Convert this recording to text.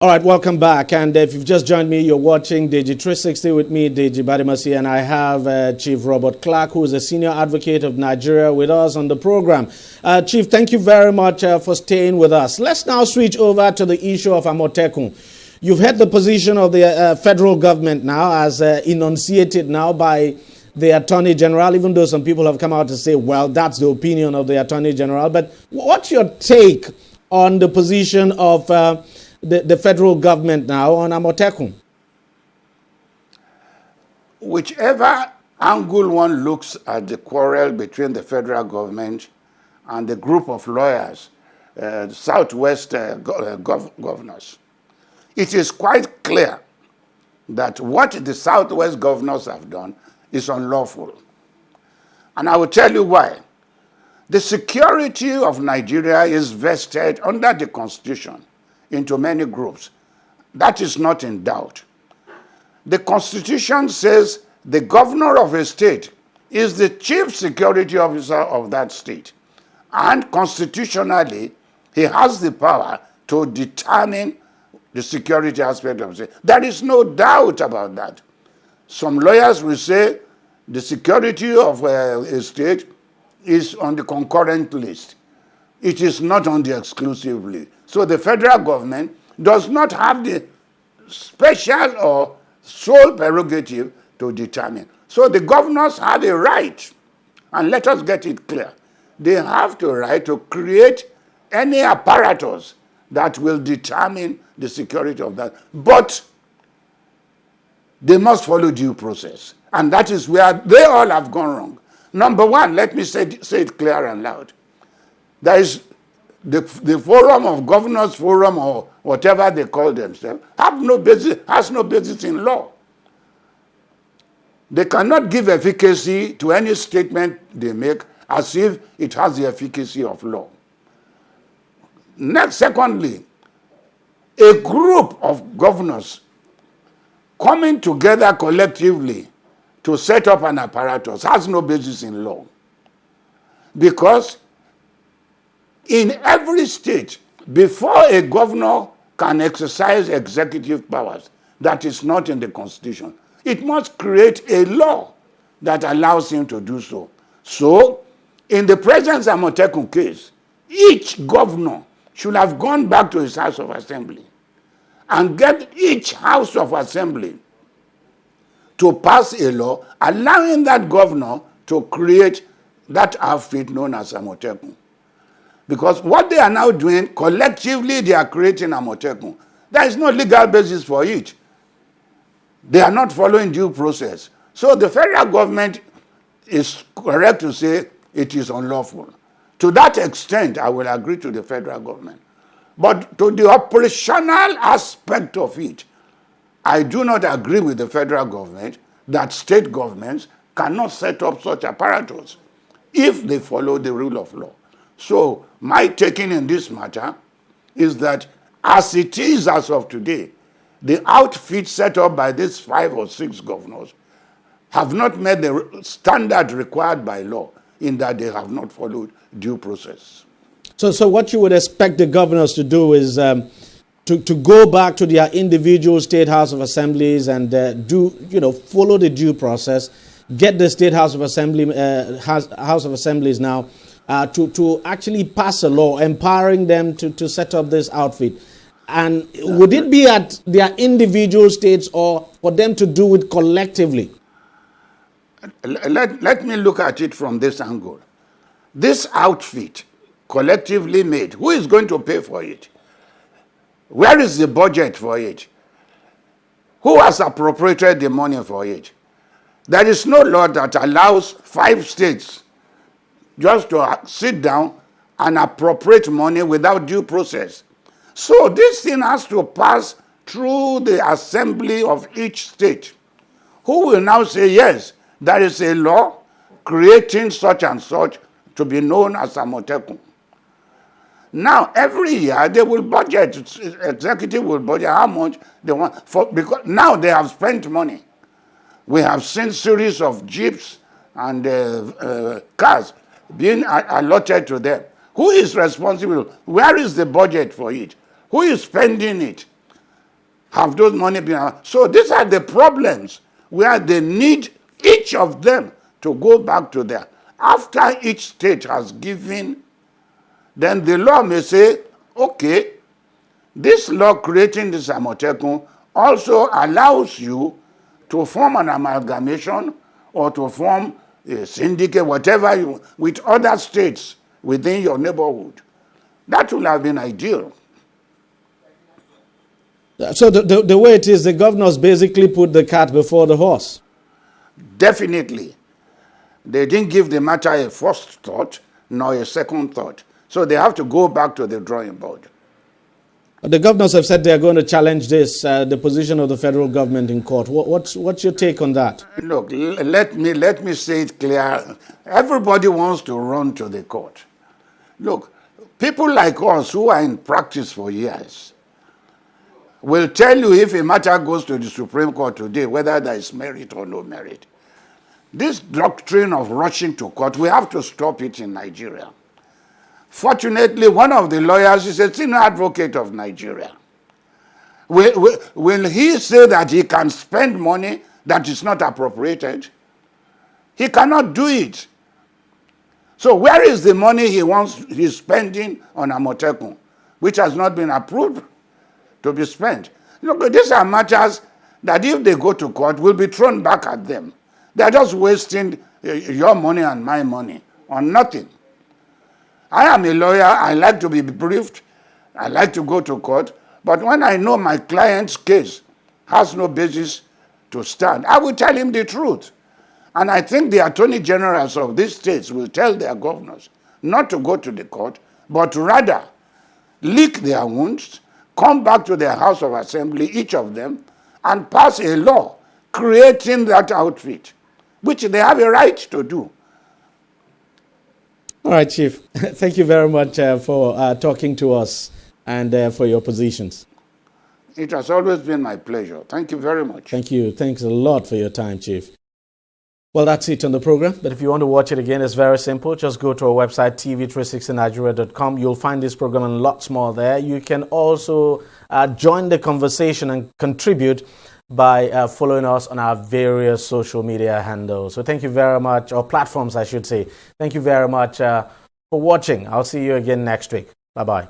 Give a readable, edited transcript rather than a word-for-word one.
All right, welcome back. And if you've just joined me, you're watching DEJI 360 with me, DEJI Badimasi, and I have Chief Robert Clarke, who is a senior advocate of Nigeria, with us on the program. Chief, thank you very much for staying with us. Let's now switch over to the issue of Amotekun. You've heard the position of the federal government now as enunciated now by the Attorney General, even though some people have come out to say, well, that's the opinion of the Attorney General. But what's your take on the position of the federal government now on Amotekun? Whichever angle one looks at the quarrel between the federal government and the group of lawyers, Southwest governors, it is quite clear that what the Southwest governors have done is unlawful. And I will tell you why. The security of Nigeria is vested under the Constitution into many groups. That is not in doubt. The Constitution says the governor of a state is the chief security officer of that state. And constitutionally, he has the power to determine the security aspect of the state. There is no doubt about that. Some lawyers will say the security of a state is on the concurrent list. It is not on the exclusive list. So the federal government does not have the special or sole prerogative to determine. So the governors have a right, and let us get it clear, they have the right to create any apparatus that will determine the security of that. But they must follow due process. And that is where they all have gone wrong. Number one, let me say it clear and loud. There is the forum of governors forum, or whatever they call themselves, has no basis in law. They cannot give efficacy to any statement they make as if it has the efficacy of law. Secondly, a group of governors coming together collectively to set up an apparatus has no basis in law. Because in every state, before a governor can exercise executive powers that is not in the Constitution, it must create a law that allows him to do so. So, in the present Amotekun case, each governor should have gone back to his House of Assembly and get each House of Assembly to pass a law allowing that governor to create that outfit known as Amotekun. Because what they are now doing, collectively they are creating Amotekun. There is no legal basis for it. They are not following due process. So the federal government is correct to say it is unlawful. To that extent, I will agree to the federal government. But to the operational aspect of it, I do not agree with the federal government that state governments cannot set up such apparatus if they follow the rule of law. So my taking in this matter is that as it is as of today, the outfit set up by these 5 or 6 governors have not met the standard required by law in that they have not followed due process. So what you would expect the governors to do is to go back to their individual state House of Assemblies and follow the due process, get the state House of Assemblies now to actually pass a law empowering them to set up this outfit. And would it be at their individual states or for them to do it collectively? Let me look at it from this angle. This outfit, collectively made, who is going to pay for it? Where is the budget for it? Who has appropriated the money for it? There is no law that allows 5 states just to sit down and appropriate money without due process. So this thing has to pass through the assembly of each state, who will now say, yes, there is a law creating such and such to be known as Amotekun. Now, every year they will budget, executive will budget how much they want, because now they have spent money. We have seen series of jeeps and cars being allotted to them. Who is responsible? Where is the budget for it? Who is spending it? Have those money been? So these are the problems where they need each of them to go back to there. After each state has given, then the law may say, okay, this law creating this Amotekun also allows you to form an amalgamation or to form a syndicate, whatever you, with other states within your neighborhood. That would have been ideal. So the way it is, the governors basically put the cart before the horse. Definitely. They didn't give the matter a first thought, nor a second thought. So they have to go back to the drawing board. The governors have said they are going to challenge this, the position of the federal government in court. What's your take on that? Look, let me say it clear. Everybody wants to run to the court. Look, people like us who are in practice for years will tell you if a matter goes to the Supreme Court today, whether there is merit or no merit. This doctrine of rushing to court, we have to stop it in Nigeria. Fortunately, one of the lawyers is a senior advocate of Nigeria. Will he say that he can spend money that is not appropriated? He cannot do it. So where is the money he's spending on Amotekun, which has not been approved to be spent? Look, these are matters that if they go to court will be thrown back at them. They're just wasting your money and my money on nothing. I am a lawyer. I like to be briefed. I like to go to court. But when I know my client's case has no basis to stand, I will tell him the truth. And I think the attorney generals of these states will tell their governors not to go to the court, but rather lick their wounds, come back to their House of Assembly, each of them, and pass a law creating that outfit, which they have a right to do. All right, Chief. Thank you very much for talking to us and for your positions. It has always been my pleasure. Thank you very much. Thank you. Thanks a lot for your time, Chief. Well, that's it on the program. But if you want to watch it again, it's very simple. Just go to our website, tv360nigeria.com. You'll find this program and lots more there. You can also join the conversation and contribute by following us on our various social media handles. So thank you very much, or platforms, I should say. Thank you very much for watching. I'll see you again next week. Bye-bye.